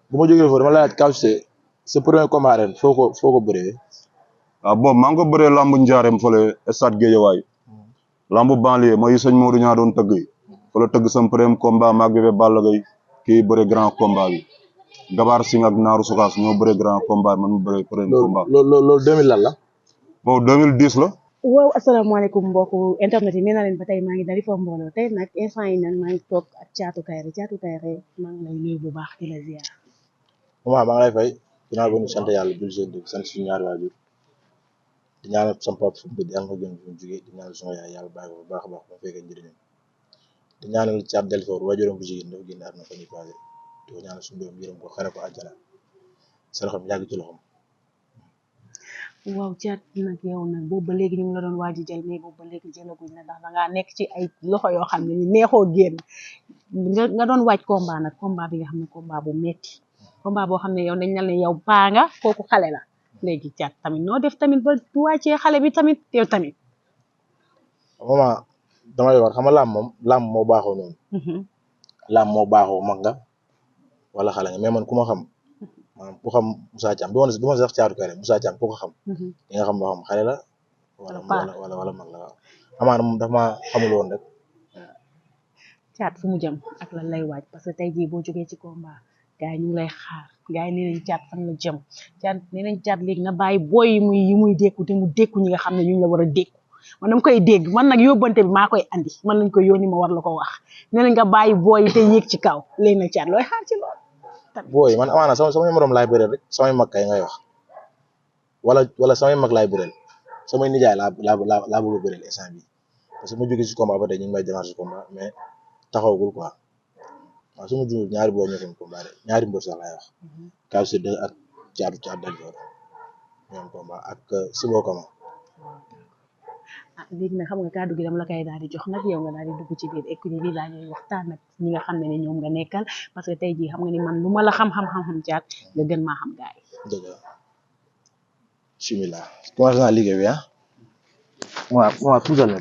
bu ma jógee foofu dama laaj Kaw Cissé sa premier combat ren foo ko bëree. waaw boobu maa ngi ko bëree lambu njaareem fële stade Guédiawaye lambu banlieue mooy sëñ Modou ñaa doon tëgg fa la tëgg sam premier combat maag bébé Balla Gaye kii bëre grand combat bi Gabar Singh ak Naaru Sokaas ñoo bëre grand combat man mu bëre premier combat. loolu 2000 lan la. bon 2010 la. waaw asalaamaaleykum mbokku internet yi nee naa leen ba tey maa ngi dali foofu mbooloo tey nag instant yi nag maa ngi toog ak Thiatou Kairé maa ngi lay nuyu bu baax di la ziar. maa ngi lay fay ginnaaw ba ñu sant yàlla jul seen dëgg sant suñu ñaari waajur di ñaanal sama papa fu mu tëdd yàlla nga gën fu mu jógee di ñaanal sama yaay yàlla bàyyi ko bu baax a baax ba fekkee njëriñam di ñaanal Thiatou Delfor waajuram bu jigéen dafa génn àdduna fa ñu passé di ko ñaanal suñu doom yërëm ko xare ko àjjana sa loxoom yàgg ci loxoom. waaw Thiatou nag yow nag boobu ba léegi ñu ngi la doon waaj jël mais boobu ba léegi jëlaguñ la ndax dangaa nekk ci ay loxo yoo xam ne ni neexoo génn nga doon waaj combat nag combat bi nga xam ne combat bu metti combat boo xam ne yow dañ ne yow paa nga kooku xale la léegi Thiatou tamit noo def tamit ba bu wàccee xale bi tamit yow tamit. maman damay wax xam nga làmb moo baaxoo noonu. làmb moo baaxoo mag nga wala xale nga mais man ku ma xam. maanaam ku xam Moussa Thiam du ma sax Thiatou Kairé Moussa Thiam ku ko xam. di nga xam loo xam xale la. wala mag la waaw. amaana moom dafa maa xamul woon rek. Thiatou fu mu jëm ak lan lay waaj parce que tey jii boo jógee ci combat gars yi ñu ngi lay xaar gars yi nee nañ Thiatou fan la jëm Thiatou nee nañ Thiatou léegi na bàyyi booy yi muy dékku te mu dékku ñi nga xam ne ñu la war a dékku man dama koy dégg man nag yóbbante bi maa koy andi man lañ koy yónni ma war la ko wax nee nañ nga bàyyi booy yi te yéeg ci kaw léegi nag Thiatou looy xaar ci loolu. booy man amaana samay morom laay bëreel rek samay mag kay ngay wax wala samay mag laay bëreel samay nijaay laa bëgg a bëreel instant bi parce que ma jógee si combat ba tey ñu ngi may démarrer si combat mais taxawagul quoi waaw su ma jumul ñaari booy ñoo combat de ñaari mbër sax laay wax Kaw Cissé ak Thiatou Delfor ñoom combat ak Sibo Kama. léegi nag xam nga kàddu gi dama la koy daal di jox nag yow nga daal di dugg ci biir écurie bi laa ñuy waxtaan nag ñi nga xam ne ne ñoom nga nekkal parce que tey jii xam nga ni man lu ma la xam-xam Thiatou nga gën maa xam gars yi. dëgg la bismillah commencé naa liggéey bi ah. waaw tuutal na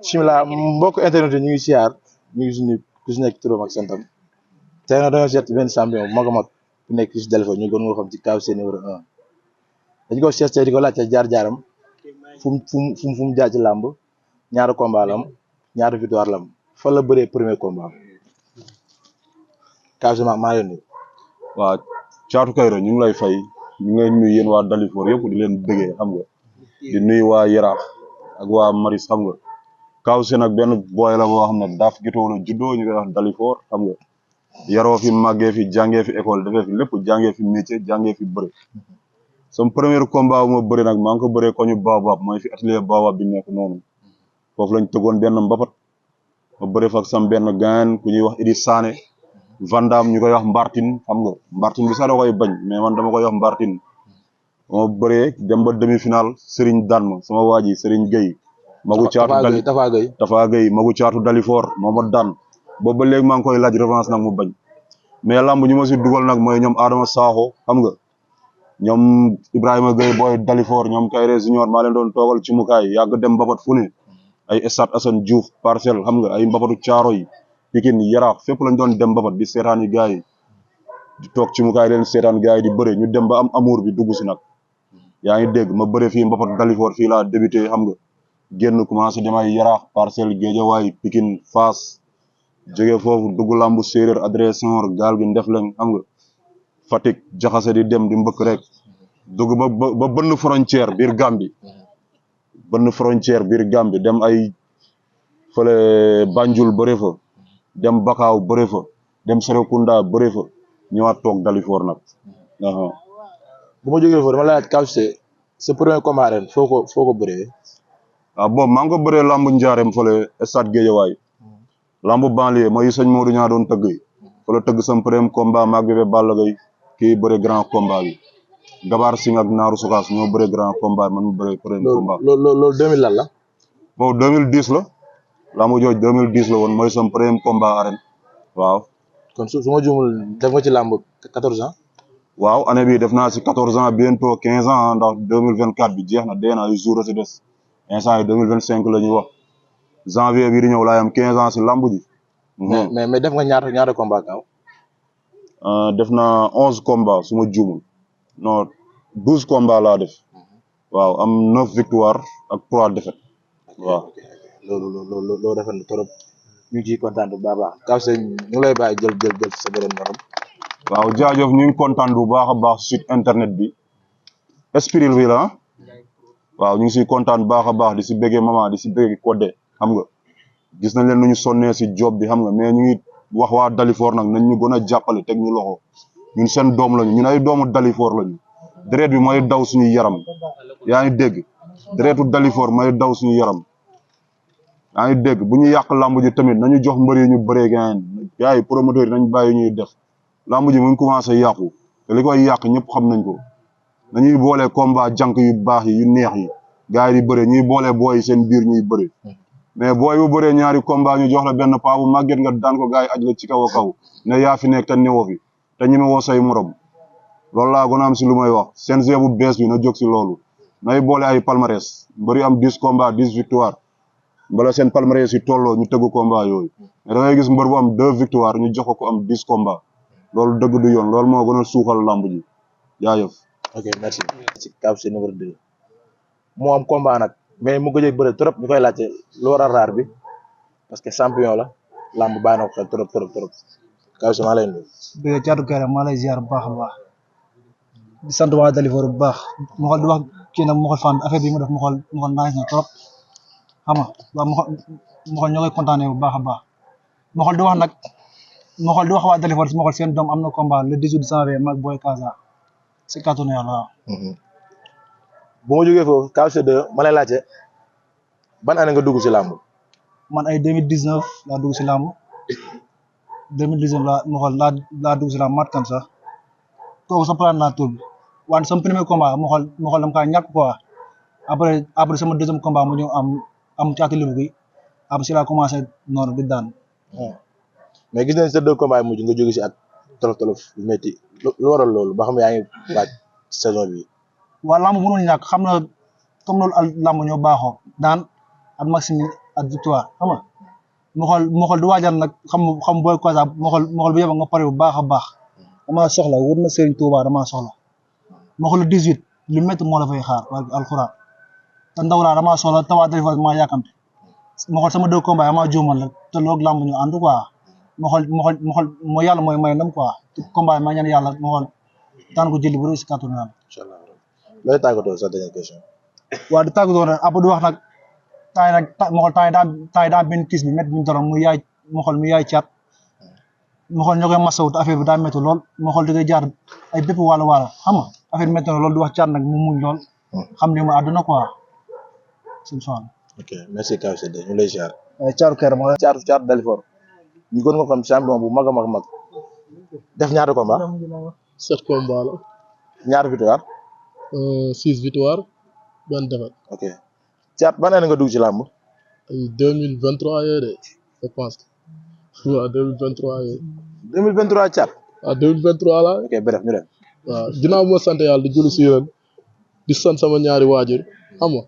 bismillah mbokk internet yi ñu ngi siyaar ñu ngi suñu ku si nekk turam ak santam tey nag dañoo seet benn champion bu mag a mag ku nekk si Delfor ñu gën nga xam ci Kaw Cissé numéro 1 dañu ko seet tey di ko laajte jaar-jaaram fu mu jaar ci làmb ñaata combat lam ñaata victoire lam fa la bëree premier combat Kaw Cissé maa leen nuyu. waaw Thiatou Kairé ñu ngi lay fay ñu ngi leen nuyu yéen waa Dalifort yëpp di leen bëggee xam nga di nuyu waa Yaraax ak waa Maris xam nga Kaw Cissé nag benn booy la boo xam ne daaf gitoo la juddoo ñu koy wax Dalifort xam nga yaroo fi màggee fi jàngee fi école defee fi lépp jàngee fi métier jàngee fi bëre sama premier combat bu ma bëri nag maa ngi ko bëree ko ñu Baobab mooy fi atelier Baobab bi nekk noonu foofu lañ tëggoon benn mbapat ma bëri fa ak sam benn gaan ku ñuy wax Idi Sané Vandam ñu koy wax Mbartin xam nga Mbartin bi sax da koy bañ mais man dama koy wax Mbartin ma bëree dem ba demi final Serigne dan ma sama waa ji Serigne Gueye magu Tafa Gueye magu Thiatou Dalifort moo ma daan boobu ba léegi maa ngi koy laaj revanche nag mu bañ mais lamb ñu ma si dugal nag mooy ñoom Adama Sakho xam nga ñoom Ibrahima Gueye booy Dalifort ñoom Kairé Junior maa leen doon toogal ci mukaay yàgg dem mbapat fu ne ay Stade Assane Diouf Parcelles xam nga ay mbapatu Thiaroye Pikine Yaraax fépp lañ doon dem mbapat di seetaan yi gars yi di toog ci mukaay leen seetaan gars yi di bëre ñu dem ba am amour bi dugg si nag yaa ngi dégg ma bëre fii mbapat Dalifort fii laa débuté xam nga génn commencé dem ay Yaraax Parcelles Guédiawaye Pikine Fass jóge foofu dugg lambu séeréer adressé gaal gi Ndefleng xam nga Fatick jaxase di dem di mbëkk rek dugg ba bënn frontière biir Gambie dem ay fële Banjul bëre fa dem Bakaaw bëre fa dem Serekunda bëre fa ñëwaat toog Dalifort nag. bu ma jógee foofu dama laaj Kaw Cissé sa premier combat ren foo ko bëree. waaw bon maa ngi ko bëree lambu njaareem fële stade Guédiawaye lambu banlieue mooy sëñ Modou ñaa doon tëgg fa la tëgg sam premier combat maag bébé Balla Gaye kii bëre grand combat bi Gabar Singh ak Naaru Sokaas ñoo bëre grand combat man mu bëre premier combat. loolu 2000 lan la. bon 2010 la lambu jooj 2010 la woon mooy sam premier combat arène waaw. kon su ma juumul def nga ci làmb 14 ans. waaw année bi def naa si 14 ans bientôt 15 ans ndax 2024 bi jeex na dee na ay jours a si des instant yi 2025 la ñuy wax janvier bii di ñëw laay am 15 ans si lamb ji. mais def nga ñaata combat kaw. def naa 11 combats su ma juumul non 12 combats laa def waaw am 9 victoires ak 3 défaites waaw. loolu rafet na trop ñu ngi ciy kontaan bu baax a baax Kaw Sène ñu lay bàyyi jël sa beneen morom. waaw jaajëf ñu ngi kontaan bu baax a baax site internet bi Esprit bi la waaw ñu ngi siy kontaan bu baax a baax di si bëggee maman di si bëggee Codé xam nga gis nañ leen nu ñu sonnee si job bi xam nga mais ñu ngi wax waa Dalifor nag nañ ñu gën a jàppale teg ñu loxo ñun seen doom lañu ñun ay doomu Dalifor lañu deret bi mooy daw suñu yaram yaa ngi dégg deretu Dalifor mooy daw suñu yaram yaa ngi dégg bu ñu yàq lamb ji tamit nañu jox mbër yi ñu bëree gain yaay promoteur yi nañ bàyyi ñuy def lamb ji mu ngi commencé yàqu te li koy yàq ñëpp xam nañ ko nañuy boole combat jànk yu baax yi yu neex yi gars yi di bëre ñuy boole booy seen biir ñuy bëre mais booy bu bëree ñaari combat ñu jox la benn paa bu màgget nga daan ko gars yi aj la ci kaw a kaw ne yaa fi nekk te newoo fi te ñeme woo say morom loolu laa gën a am si lu may wax CNG bu bees bi na jóg si loolu nay boole ay palmarès mbëri am 10 combats 10 victoires bala seen palmarès yi tolloo ñu tëggu combat yooyu mais da ngay gis mbër bu am 2 victoires ñu jox ko am 10 combats loolu dëgg du yoon loolu moo gën a suuxal lamb ji jaajëf. ok merci. ci Kaw Sène numéro 2 moo am combat nag mais mu gëj a bëre trop ñu koy laajte lu war a raar bi parce que champion la lamb bàyyi na ko xel trop Kaw Sène maa lay nuyu. bëgg Thiatou Kairé maa lay ziar bu baax a baax di sant waa Dalifor bu baax mu xool di wax kii nag mu xool fan affaire bi mu def mu xool nice na trop xam nga waaw mu xool ñoo koy kontaanee bu baax a baax mu xool di wax nag mu xool di wax waa Dalifor mu xool seen doom am na combat le 18 janvier mag Boy Kaza si kàttanu Yàlla waaw. bu ma jógee foofu Kaw Sène 2 ma lay laajte ban année nga dugg si làmb. man ay 2019 laa dugg si làmb 2019 laa dugg si làmb mat kan sax kooku sa plan naa tur bi wante sama premier combat mu xool dama kaa ñàkk quoi après sama deuxième combat mu ñëw am caatu libu gi après si laa commencé noonu di daan. mais gis nañ sa deux combats yi mujj nga jóge si ak tolof yu métti lu waral loolu ba xam yaa ngi waaj saison bi. waa lamb mënul ñàkk xam na comme loolu lamb ñoo baaxoo daan ak maximum ak victoire xam nga mu xool di waajal nag xam Boy Kaza mu xool bu yebba nga pare bu baax a baax damaa soxla wër na Serigne Touba damaa soxla mu xool le 18 lu métti moo la fay xaar barke alxuraan te ndaw laa damaa soxla tawaa Dalifor maa yàkkamte mu xool sama deux combats maa juumal la te loolu lamb ñu ànd quoi mu xool moo yàlla mooy may ndam quoi combat maa ñaan yàlla mu xool daan ko jëli bu rëy si kàttanu Yàlla. incha allah looy tàggatoo sa dernière question. waaw di tàggatoo nag après di wax nag mu xool temps yi daa benn kiis bi métti bi ñu daloon mu yaay caat mu xool ñoo koy masawu te affaire bi daa métti lool mu xool di koy jaar ay bépp wàllu xam nga affaire bi métti na lool di wax caat nag mu muñ lool xam ne mooy àdduna quoi suñu soxla. ok merci Kaw Sène 2 ñu lay ziar. Thiatou Kairé moo caatu Dalifor ñu gën nga xam champion bu mag a mag def ñaata combat. 7 combats la. ñaata victoire. 6 victoire benn défaite. ok caat ban année nga dugg ci làmb. ay 2023 yooyu de je pense waaw 2023 yooyu. 2023 caat. waaw 2023 la. ok bref ñu dem. waaw ginnaaw moo sant yàlla di julli si yéen di sant sama ñaari waajur xam nga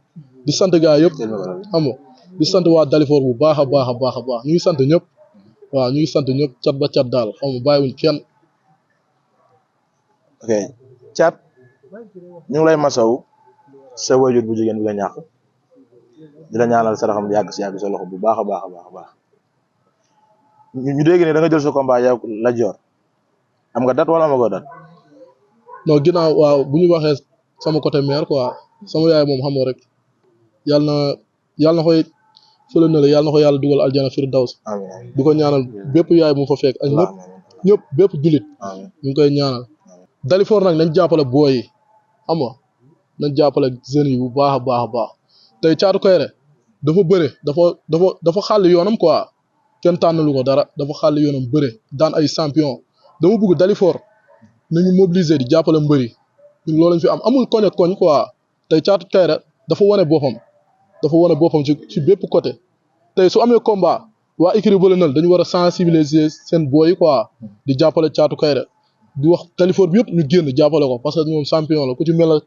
di sant gaa yëpp xam nga di sant waa Dalifor bu baax a baax a baax a baax ñu ngi sant ñëpp waaw ñu ngi sant ñëpp cat ba cat daal xam nga bàyyiwuñ kenn. ok caat ñu ngi lay masawu sa waajur bu jigéen bi nga ñàkk di la ñaanal saraxam yàgg sa loxo bu baax a baax ñu dégg ne da nga jël sa combat yow la joor am nga date wala amagoo date. non ginnaaw waaw bu ñu waxee sama côté mère quoi sama yaay moom xam nga rek yàlla na koy fële na la yàlla na ko yàlla dugal aljana firdaws di ko ñaanal bépp yaay mu fa fekk ak ñëpp bépp jullit ñu ngi koy ñaanal. Dalifor nag nañ jàppale booy yi xam nga nañ jàppale jeunes yi bu baax a baax a baax tey Thiatou Kairé dafa bëre dafa xàll yoonam quoi kenn tànnalu ko dara dafa xàll yoonam bëre daan ay champion dama bëgg Dalifor nañu mobiliser di jàppale mbëri ñun loolu lañ fi am amul koñ ak koñ quoi tey Thiatou Kairé dafa wane boppam ci bépp côté tey su amee combat waa écurie Beuleuneul dañu war a sensibiliser seen booy quoi di jàppale Thiatou Kairé di wax Dalifort bi yëpp ñu génn jàppale ko parce que moom champion la ku ci mel ne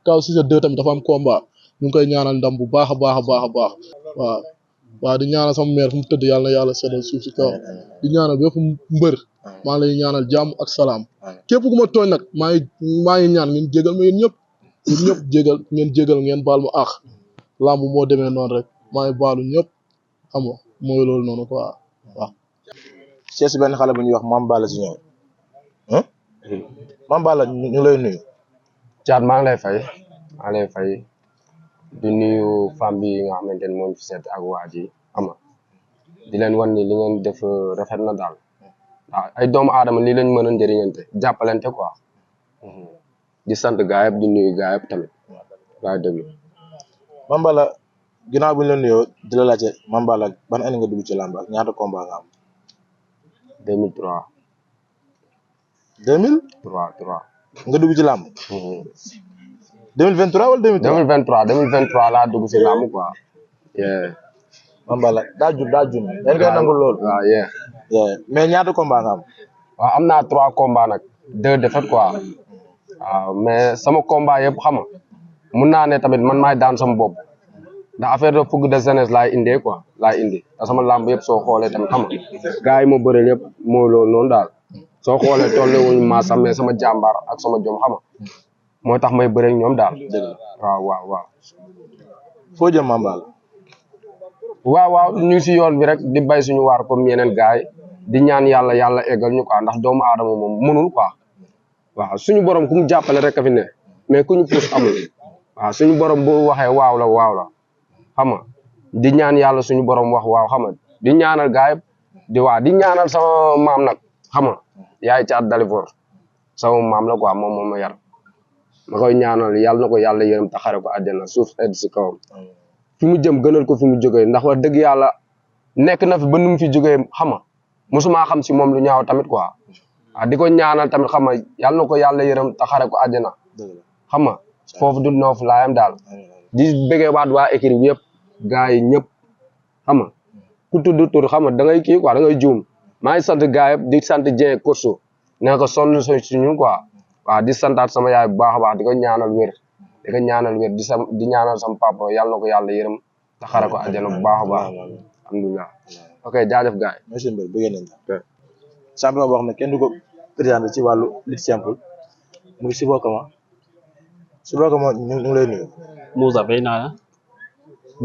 Kaw Cissé 2 tamit dafa am combat ñu ngi koy ñaanal ndam bu baax a baax a baax a baax waaw di ñaanal sama mère fu mu tëdd yàlla na yàlla seddal suuf si kaw di ñaanal bépp mbër maa ngi lay ñaanal jàmm ak salaam képp ku ma tooñ nag maa ngi ñaan ngeen jégal ma yéen ñëpp ngeen jégal ngeen baal ma àq làmb moo demee noonu rek maa ngi baalu ñëpp xam nga mooy loolu noonu quoi waaw. seet si benn xale bu ñuy wax Mame Balla Junior Mame Balla ñu lay nuyu. Thiat maa ngi lay fay di nuyu femme bi nga xamante ne moo ñu fi seet ak waa ji xam nga di leen wan ni li ngeen def rafet na daal waaw ay doomu aadama lii lañ mën a njëriñante jàppalante quoi di sant gaa yëpp di nuyu gaa yëpp tamit waaye déglu. Mame Balla ginnaaw bi ñu la nuyoo di la laajte Mame Balla ban année nga dugg ci làmb ak ñaata combat nga am. 2003. 2003 nga dugg ci làmb. 2023 wala 2023 laa dugg si làmb quoi. Mame Balla daa jum dañ koy nangul loolu. waaw mais ñaata combat nga am. waaw am naa 3 combats nag 2 défaites quoi waaw mais sama combat yëpp xam nga mun naa ne tamit man maay daan sama bopp ndax affaire de fougue de jeunesse laay indee quoi te sama làmb yëpp soo xoolee tamit xam nga gars yi ma bëreel yëpp moo loolu noonu daal soo xoolee tolle wuñu maa sax mais sama jàmbaar ak sama jom xam nga moo tax may bëre ak ñoom daal. waaw. foo jëm Mame Balla. waaw ñu ngi si yoon bi rek di bay suñu waar comme yeneen gars yi di ñaan yàlla eggal ñu quoi ndax doomu aadama moom mënul quoi waaw suñu borom ku mu jàppale rek a fi ne mais ku ñu puus amul waaw suñu borom bu waxee waaw la xam nga di ñaan yàlla suñu borom wax waaw xam nga di ñaanal gars yi di ñaanal sama maam nag xam nga yaay Thiat Dalifort sama maam la quoi moom ma yar ma koy ñaanal yàlla na ko yàlla yërëm taxare ko àjjana suuf edd si kawam fi mu jëm gënal ko fi mu jógee ndax wax dëgg yàlla nekk na fi ba nu mu fi jógee xam nga mosuma xam si moom lu ñaaw tamit quoi di ko ñaanal tamit xam nga yàlla na ko yàlla yërëm taxare ko àjjana xam nga foofu du noof laayam daal di bëggee waat waa écurie bi yëpp gars yi ñëpp xam nga ku tudd tur xam nga da ngay kii quoi da ngay juum maa ngi sant gars yëpp di sant Dieng Korso nee ko sonn suñu quoi waaw di santaat sama yaay bu baax a baax di ko ñaanal wér di ñaanal sama papa yàlla na ko yàlla yërëm taxare ko àjjana bu baax a baax alhamdulilah ok jaajëf gars yi. monsieur Mbaye bëgg nañ la. champion boo xam ne kenn du ko présenté ci wàllu lutte simple muy Sibo Kama ñu ngi lay nuyu. Moussa fay naa la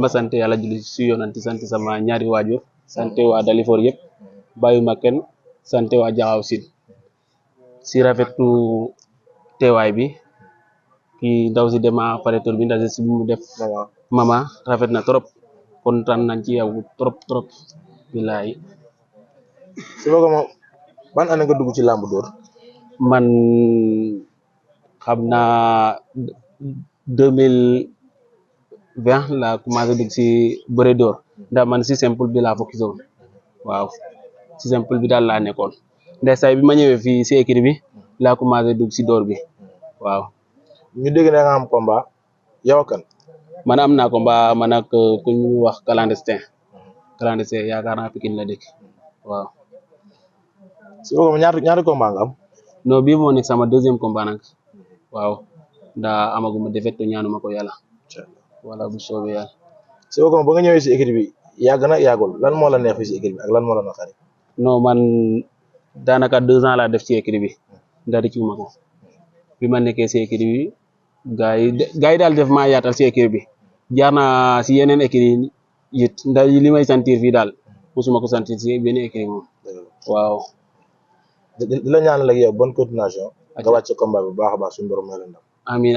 ma sant yàlla julli si yonanti sant sama ñaari waajur sant waa Dalifort yëpp bàyyuma kenn sant waa Jaxaw Siin si rafetu teewaay bi kii ndaw si dema paretor bi ndax si mu def mama rafet na trop kontaan nañ ci yow trop bilaay. Sibo Kama ban année nga dugg ci làmb dóor. man xam naa 2020 la commencé dugg si bëre door ndax man si simple bi laa focus woon waaw si simple bi daal laa nekkoon ndax say bi ma ñëwee fii si écurie bi laa commencé dugg si door bi waaw. ñu dégg na nga am combat yow kan. man am naa combat man ak ku ñu wax clandestin yaakaar naa Pikine la dëkk waaw. Sibo Kama ñaata combat nga am. non bii moo nekk sama 2e combat nag waaw ndax amaguma défaite ñaanuma ko yàlla wala bu soobee yàlla. Sibo Kama ba nga ñëwee si équipe bi yàgg na yàggul lan moo la neex fi si équipe bi ak lan moo la naqari. non man daanaka 2 ans laa def ci équipe bi ndax di ci ma ko bi ma nekkee si équipe bi gars yi daal def maa yaatal si équipe bi jaar naa si yeneen équipe yi it ndax li may sentir fii daal mosuma ko sentir si benn équipe moom waaw. di la ñaanal ak yow bonne continuation. nga wàcce combat bi bu baax a baax suñu borom may la ndam.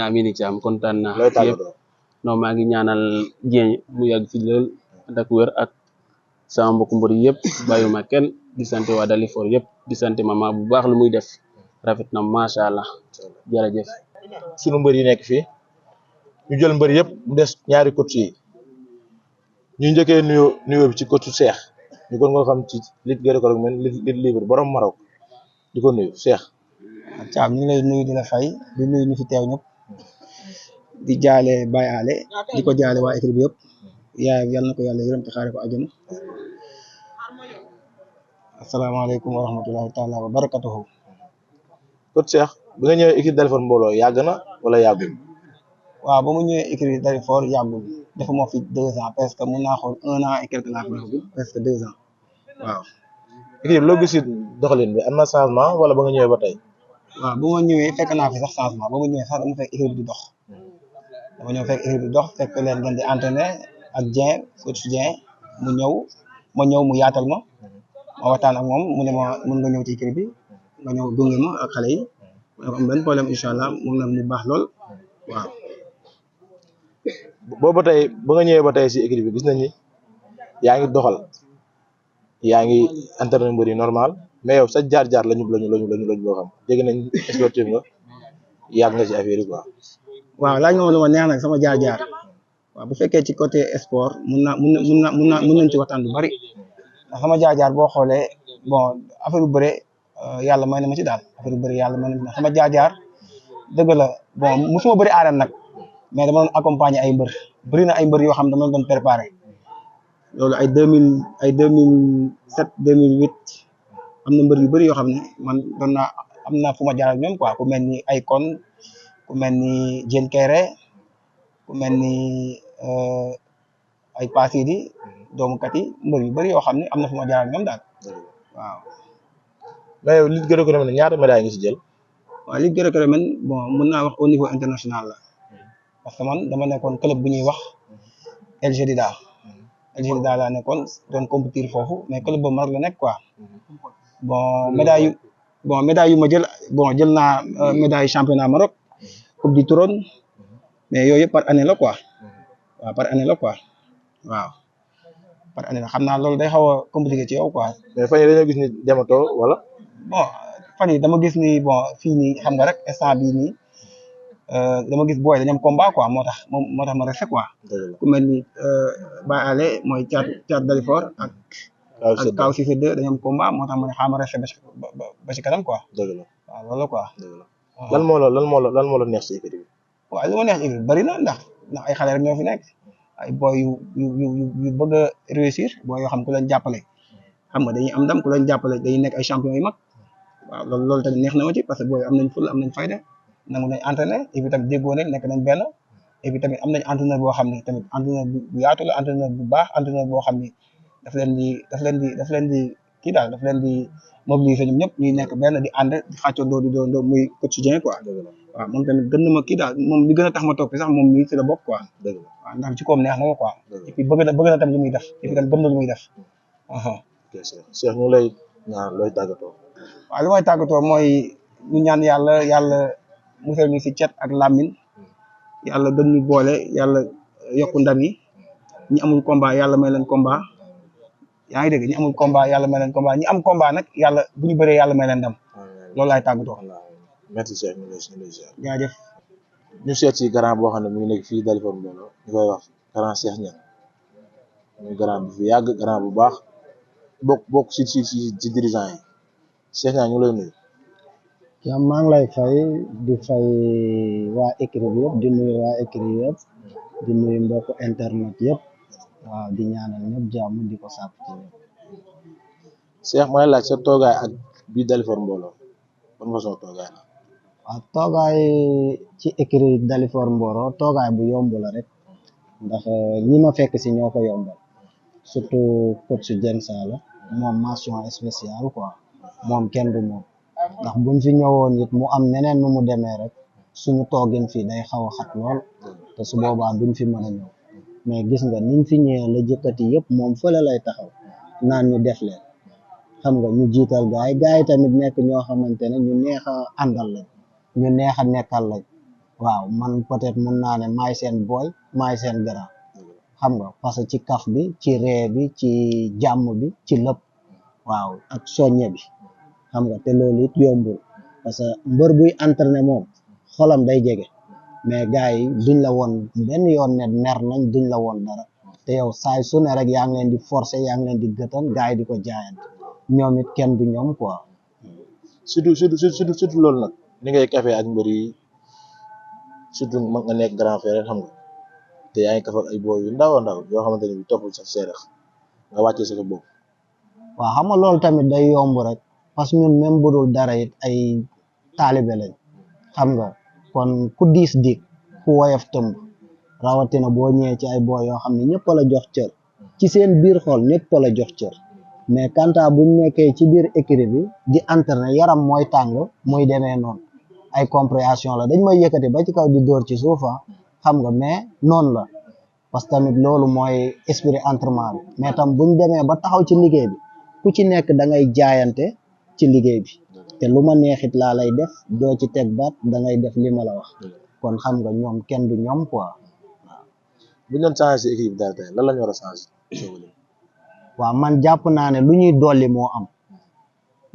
amiin ci am kontaan naa. looy tàggatoo non maa ngi ñaanal Dieng mu yàgg fi lool ak wér ak sama mbokku mbër yëpp bàyyuma kenn di sant waa Dalifort yëpp di sant mama bu baax lu muy def rafet na macha allah jërëjëf. sunu mbër yi nekk fii ñu jël mbër yëpp mu des ñaari coach yi ñu njëkkee nuyoo bi ci coach Cheikh ñu kon nga xam ci lutte gréco-romaine lutte libre borom Maroc di ko nuyu Cheikh. Thiam ñu ngi lay nuyu di la fay di nuyu ñu fi teew ñëpp di jaale Baye Ale di ko jaale waa équipe bi yëpp yaay yàlla na ko yàlla yërëm te xaare ko àjjana. asalaamaaleykum wa rahmatullahi taala wa barakatuhu. coach Cheikh bi nga ñëwee équipe Dalifort mbooloo yàgg na wala yàggul. waaw ba mu ñëwee écurie Dalifort yàggul dafa moo fi 2 ans parce que mun naa xool 1 an et quelque laa fi defagul presque 2 ans waaw. équipe loo gis doxalin bi am na changement wala ba nga ñëwee ba tey. waaw ba ma ñëwee fekk naa fi sax changement ba ma ñëwee sax dama fekk équipe di dox dama ñëw fekk équipe di dox fekk leen ngeen di entraîner ak Dieng coach Dieng ma ñëw mu yaatal ma waxtaan ak moom mu ne ma mën nga ñëw ci équipe bi nga ñëw gunge ma ak xale yi ma ne ko am benn problème incha allah moom nag mu baax lool waaw. boobu ba tey ba nga ñëwee ba tey si équipe bi gis nañ ni yaa ngi doxal yaa ngi entraîneur mbër yi normal mais yow sa jaar-jaar lañu loo xam dégg nañ sportif nga yàgg nga ci affaire yi quoi. waaw laaj nga ma lu ma neex nag sama jaar-jaar waaw bu fekkee ci côté sport mun nañ ci waxtaan lu bari ndax sama jaar-jaar boo xoolee bon affaire bu bëre yàlla may na ma ci daal affaire bu bëre yàlla may na ma ci sama jaar-jaar dëgg la bon musuma bëri arène nag mais dama doon accompagner ay mbër bëri na ay mbër yoo xam dama doon préparer loolu ay 2007 2008 am na mbër yu bëri yoo xam ne man doon naa am na fu ma jaar ak ñoom quoi ku mel ni ay kon ku mel ni Diène Kairé ku mel ni ay Passidi doomu kat yi mbër yu bëri yoo xam ne am na fu ma jaar ak ñoom daal waaw. mais yow ligue gréco-romaine ñaata médaille nga si jël. waaw ligue gréco-romaine bon mën naa wax au niveau international la parce que man dama nekkoon club bu ñuy wax El Jadida laa nekkoon doon compétir foofu mais club boobu Maroc la nekk quoi bon médaille yu ma jël jël naa médaille championnat Maroc coupe du trône mais yooyu yëpp par année la quoi waaw par année la quoi waaw par année la xam naa loolu day xaw a compliqué ci yow quoi. mais fan yii dañoo gis ni dematoo wala. bon fan yii dama gis ni bon fii nii xam nga rek instant bii nii dama gis booy dañu am combat quoi moo tax ma resté quoi. ku mel ni Baye Ale mooy caat Dalifort ak Kaw Cissé 2 dañu am combat moo tax ma ne xaaral ma resté ba ci kanam quoi. dëgg la waaw loolu la quoi. lan moo la neex si équipe bi. waaw li ma neex équipe bari na ndax ay xale rek ñoo fi nekk ay booy yu bëgg a réussir booy yoo xam ku leen jàppale xam nga dañuy am ndam ku leen jàppale dañuy nekk ay champion yu mag waaw loolu tamit neex na ma ci parce que booy am nañ ful am nañ fayda nangu nañ entraîner et puis tamit déggoo nañ nekk nañ benn et puis tamit am nañ entraîneur boo xam ni tamit entraîneur bu yaatu la entraîneur bu baax entraîneur boo xam ni daf leen di kii daal daf leen di mobiliser ñoom ñëpp ñuy nekk benn di ànd di xàccandoo di doon muy quotidien quoi waaw moom tamit gën na ma kii daal moom li gën a tax ma toog sax moom mii ci la bokk quoi waaw ndax ci koom neex na ma quoi et puis bëgg na tamit li muy def et puis tamit gëm na lu muy def Cheikh ñu lay ñaan looy tàggatoo. waaw li may tàggatoo mooy ñu ñaan yàlla musal ñu ci cet ak làmmiñ yàlla gën ñu boole yàlla yokku ndam yi ñi amul combat yàlla may leen combat yaa ngi dégg ñi amul combat yàlla may leen combat ñi am combat nag yàlla bu ñu bëree yàlla may leen ndam loolu laay tàggatoo. merci Cheikh ñu lay ziar. jaajëf. ñu seet si grand boo xam ne mu ngi nekk fii Dalifort mbooloo ñu koy wax grand Cheikh Niang muy grand bi fi yàgg grand bu baax bokk si dirigeant yi Cheikh Niang ñu lay nuyu. yaa maa ngi lay fay di fay waa équipe bi yëpp di nuyu waa équipe yëpp di nuyu mbokku internet yëpp waaw di ñaanal ñëpp jàmm di ko sàpp ci ñëpp. Cheikh ma lay laaj sa toogaay ak bii Dalifort mbooloo ban façon toogaay la. waaw toogaay ci équipe Dalifort mbooloo toogaay bu yomb la rek ndax ñi ma fekk si ñoo ko yombal surtout coach Diène Sala moom mention spéciale quoi moom kenn du moom. ndax buñ fi ñëwoon it mu am neneen nu mu demee rek suñu toogin fii day xaw a xat lool te su boobaa duñ fi mën a ñëw mais gis nga niñ fi ñëwee la jëkkati yëpp moom fële lay taxaw naan ñu def leen xam nga ñu jiital gaay yi tamit nekk ñoo xamante ne ñu neex a àndal lañ ñu neex a nekkal lañ waaw man peut-être mun naa ne maay seen booy maay seen grand xam nga parce que ci kaf bi ci ree bi ci jàmm bi ci lépp waaw ak soññe bi xam nga te loolu it yombul parce que mbër buy entraîné moom xolam day jege mais gars yi duñ la woon benn yoon ne mer nañ duñ la woon dara te yow saay su ne rek yaa ngi leen di forcer yaa ngi leen di gëtan gars yi di ko jaayante ñoom it kenn du ñoom quoi. surtout loolu nag ni ngay café ak mbër yi surtout mag nga nekk grand frère xam nga te yaa ngi kaf ak ay booy yu ndaw a ndaw yoo xamante ne bi toppul sax seerex nga wàccee sa bopp. waaw xam nga loolu tamit day yomb rek parce que ñun même bu dul dara it ay taalibe lañ xam nga kon ku diis dik ku woyof tëmb rawatina boo ñëwee ci ay boo yoo xam ne ñëpp la jox cër ci seen biir xol ñëpp la jox cër mais kanta buñ nekkee ci biir écurie bi di entraîner yaram mooy tàng muy demee noonu ay compréhension la dañ may yëkkati ba ci kaw di dóor ci suufa xam nga mais noonu la parce que tamit loolu mooy esprit entraînement bi mais tam buñ demee ba taxaw ci liggéey bi ku ci nekk da ngay jaayante ci liggéey bi te lu ma neexit laa lay def doo ci teg baat da ngay def li ma la wax kon xam nga ñoom kenn du ñoom quoi bu ñu doon changé si équipe bi daal tey lan la ñu war a changé. waaw man jàpp naa ne lu ñuy dolli moo am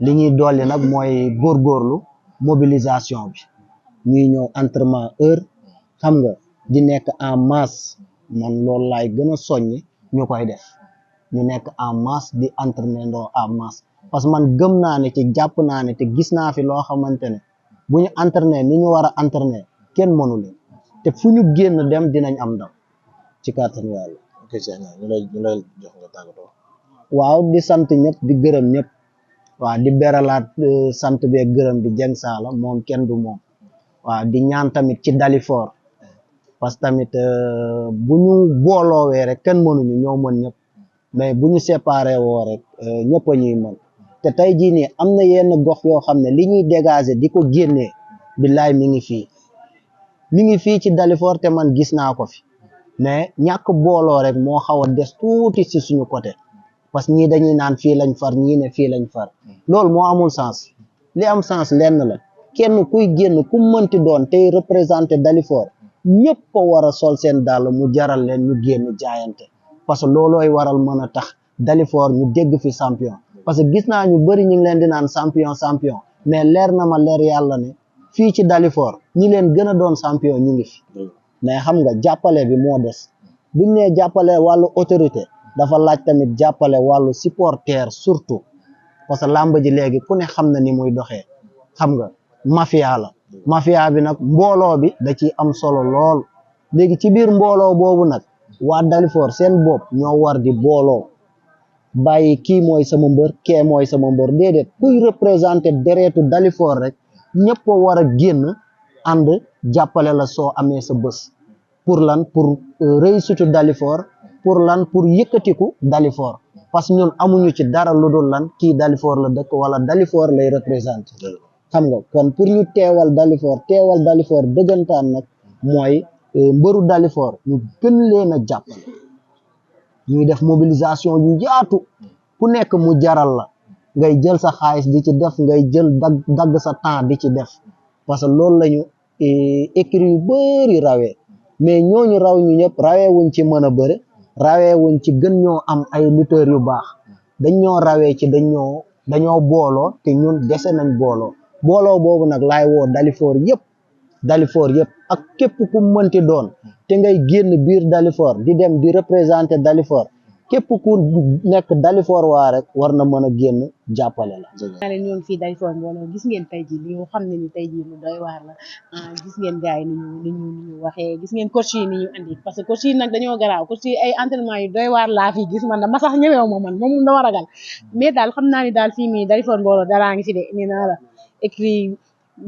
li ñuy dolli nag mooy góorgóorlu mobilisation bi ñuy ñëw entraînement heure xam nga di nekk en masse man loolu laay gën a soññi ñu koy def ñu nekk en masse di entraîner ndoo en masse parce que man gëm naa ne ci jàpp naa ne te gis naa fi loo xamante ne bu ñu entraîner ni ñu war a entraîner kenn mënu leen te fu ñu génn dem dinañ am ndam ci kàttanu yàlla. ok Cheikh Niang ñu lay jox nga tàggatoo. waaw di sant ñëpp di gërëm ñëpp waaw di beralaat sant bee gërëm bi Dieng Saala moom kenn du moom waaw di ñaan tamit ci Dalifort parce que tamit bu ñu booloowee rek kenn mënuñu ñoo mën ñëpp mais bu ñu séparé woo rek ñëpp a ñuy mën te tey jii nii am na yenn gox yoo xam ne li ñuy dégager di ko génnee billaay mi ngi fii ci Dalifort te man gis naa ko fi mais ñàkk booloo rek moo xaw a des tuuti si suñu côté parce que ñii dañuy naan fii lañ far ñii ne fii lañ far loolu moo amul sens li am sens lenn la kenn kuy génn ku mënti doon tey représenté Dalifort ñëpp ko war a sol seen dàll mu jaral leen ñu génn jaayante parce que loolooy waral mën a tax Dalifort ñu dégg fi champion parce que gis naa ñu bëri ñu ngi leen di naan champion mais leer na ma leer yàlla ne fii ci Dalifort ñi leen gën a doon champion ñi ngi fi mais xam nga jàppale bi moo des buñ nee jàppale wàllu autorité dafa laaj tamit jàppale wàllu supporter surtout parce que làmb ji léegi ku ne xam na ni muy doxee xam nga mafia bi nag mbooloo bi da ciy am solo lool léegi ci biir mbooloo boobu nag waa Dalifort seen bopp ñoo war di booloo bàyyi kii mooy sama mbër kee mooy sama mbër déedéet kuy représenté deretu Dalifort rek ñëpp a war a génn ànd jàppale la soo amee sa bés pour lan pour réussite Dalifort pour lan pour yëkkatiku Dalifort parce que ñun amuñu ci dara lu dul lan kii Dalifort la dëkk wala Dalifort lay représenté xam nga kon pour ñu teewal Dalifort dëggantaan nag mooy mbëru Dalifort ñu gën leen a jàppale ñuy def mobilisation yu yaatu ku nekk mu jaral la ngay jël sa xaalis di ci def ngay jël dagg sa temps di ci def parce que loolu lañu écrit yu bëri rawee mais ñooñu raw ñu ñëpp rawee wuñ ci mën a bëre rawee wuñ ci gën ñoo am ay lutteurs yu baax dañ ñoo rawee ci dañoo booloo te ñun dese nañ booloo boobu nag laay woo Dalifort yëpp ak képp ku mënti doon te ngay génn biir Dalifort di dem di représenter Dalifort képp ku nekk Dalifort waa rek war na mën a génn jàppale la. naa leen ñoom fii Dalifort mbooloo gis ngeen tey jii li nga xam ne ni tey jii lu doy waar la gis ngeen gars yi ni ñu waxee gis ngeen coach yi ni ñu andi parce que coach yi nag dañoo garaaw coach yi ay entraînement yu doy waar laa fi gis man dama sax ñëweew ma man moom dama ragal mais daal xam naa ni daal fii mii Dalifort mbooloo daraa ngi fi de nee naa la écrit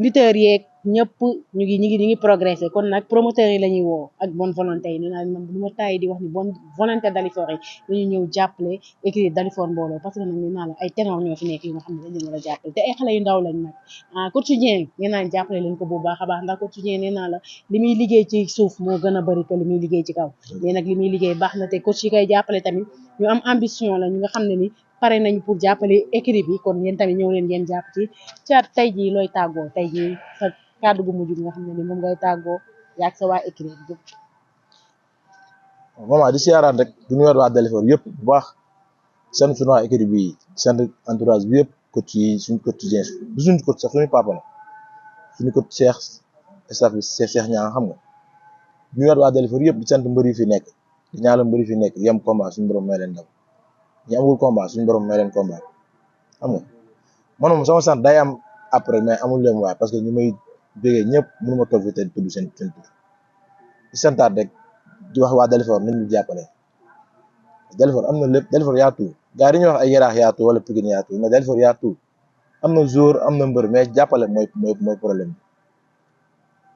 lutteurs yeeg ñëpp ñu ngi progressé kon nag promoteurs yi la ñuy woo ak bonne volonté yi nee naa man du ma tàyyi di wax ni bonne volonté Dalifort yi dañu ñëw jàppale écurie Dalifort mbooloo parce que nag nee naa la ay ténor ñoo fi nekk yi nga xam ne dañ leen war a jàppale te ay xale yu ndaw lañ nag coach Dieng nee naa jàppale leen ko bu baax a baax ndax coach Dieng nee naa la li muy liggéey ci suuf moo gën a bëri que li muy liggéey ci kaw mais nag li muy liggéey baax na te coach yi koy jàppale tamit ñu am ambition la ñu nga xam ne ni pare nañ pour jàppale écurie bi kon yéen tamit ñëw leen ngeen jàpp ci Thiat tey jii looy tàggoo tey jii sa kàddu gu mujj nga xam ne ni moom ngay tàggoo yaag sa waa écurie bi maman di siyaaraan rek du ñu waa Dalifort yëpp bu baax seen suñu waa écurie bi seen entourage bi yëpp coach yi suñu coach Dieng du suñu coach sax suñu papa la suñu coach Cheikh staff bi Cheikh Niang xam nga du ñu waa Dalifort yëpp di sant mbër yi fi nekk di ñaanal mbër yi fi nekk yem combat suñu borom may leen ndam ñi amul combat suñu borom may leen combat xam nga man moom sama sant day am après mais amul leen waay parce que ñu may bégee ñëpp mënu ma toog fi te tudd seen tur di santaat rek di wax waa Dalifort nañ ñu jàppale Dalifort am na lépp Dalifort yaa tout gars yi dañuy wax ay Yaraax yaa tout wala Pikine yaa tout mais Dalifort yaa tout am na jour am na mbër mais jàppale mooy problème bi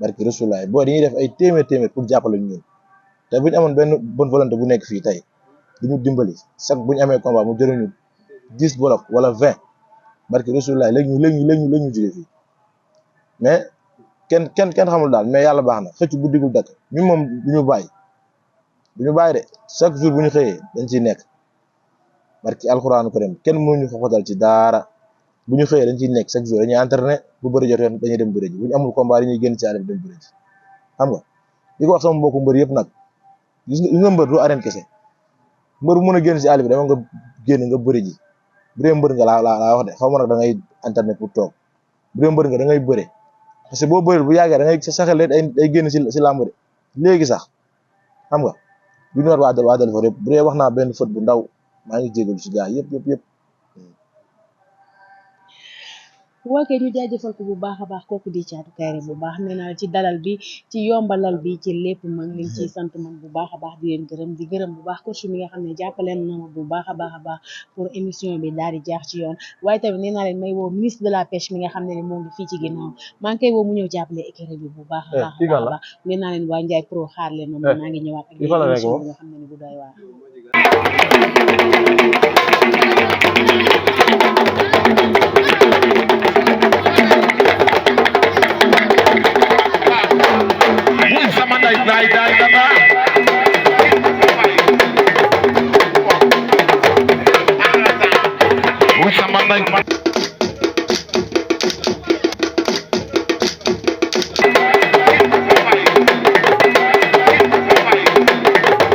barki Rasulaay boo dañuy def ay téeméer pour jàppale ñun te bu ñu amoon benn bonne volonté bu nekk fii tey du ñu dimbali chaque bu ñu amee combat mu jëriñu 10 bloc wala 20 barki Rasulaay léegi ñu jóge fii mais kenn xamul daal mais yàlla baax na xëcc bu digul dakk ñun moom du ñu bàyyi de chaque jour bu ñu xëyee dañ ciy nekk barki alxuraanu karim kenn mënuñu xoxotal ci daara bu ñu xëyee dañ ciy nekk chaque jour dañuy entraîné bu bëri jotee dañuy dem bëri ji bu ñu amul combat dañuy génn ci àll bi dem bëri ji xam nga di ko wax sama mbokku mbër yëpp nag gis nga mbër du arène kese mbër bu mën a génn ci àll bi dama nga génn nga bëri ji bu dee mbër nga laa wax de xaw ma nag da ngay entraîné pour toog bu dee mbër nga da ngay bëre parce que boo bëree bu yàggee da ngay saxal day génn ci làmb de léegi sax xam nga du ñu war waa Dalifort yëpp bu dee wax naa benn fët bu ndaw maa ngi jégalu ci gaa yëpp. waa kay ñu jaajëfal ko bu baax a baax kooku di Thiatou Kairé bu baax nee naa ci dalal bi ci yombalal bi ci lépp mag leen ciy sant mag bu baax a baax di leen gërëm di gërëm bu baax coach mi nga xam ne jàppaleen na ma bu baax a baax pour émission bi daal di jaax ci yoon waaye tamit nee naa leen may woo ministre de la pêche mi nga xam ne moo ngi fii ci ginnaaw maa ngi koy woo mu ñëw jàppale écurie bi bu baax a baax nee naa leen waa Ndiaye Pro xaar leen moom maa ngi ñëwaat ak émission bi nga xam ne bu doy waar sama night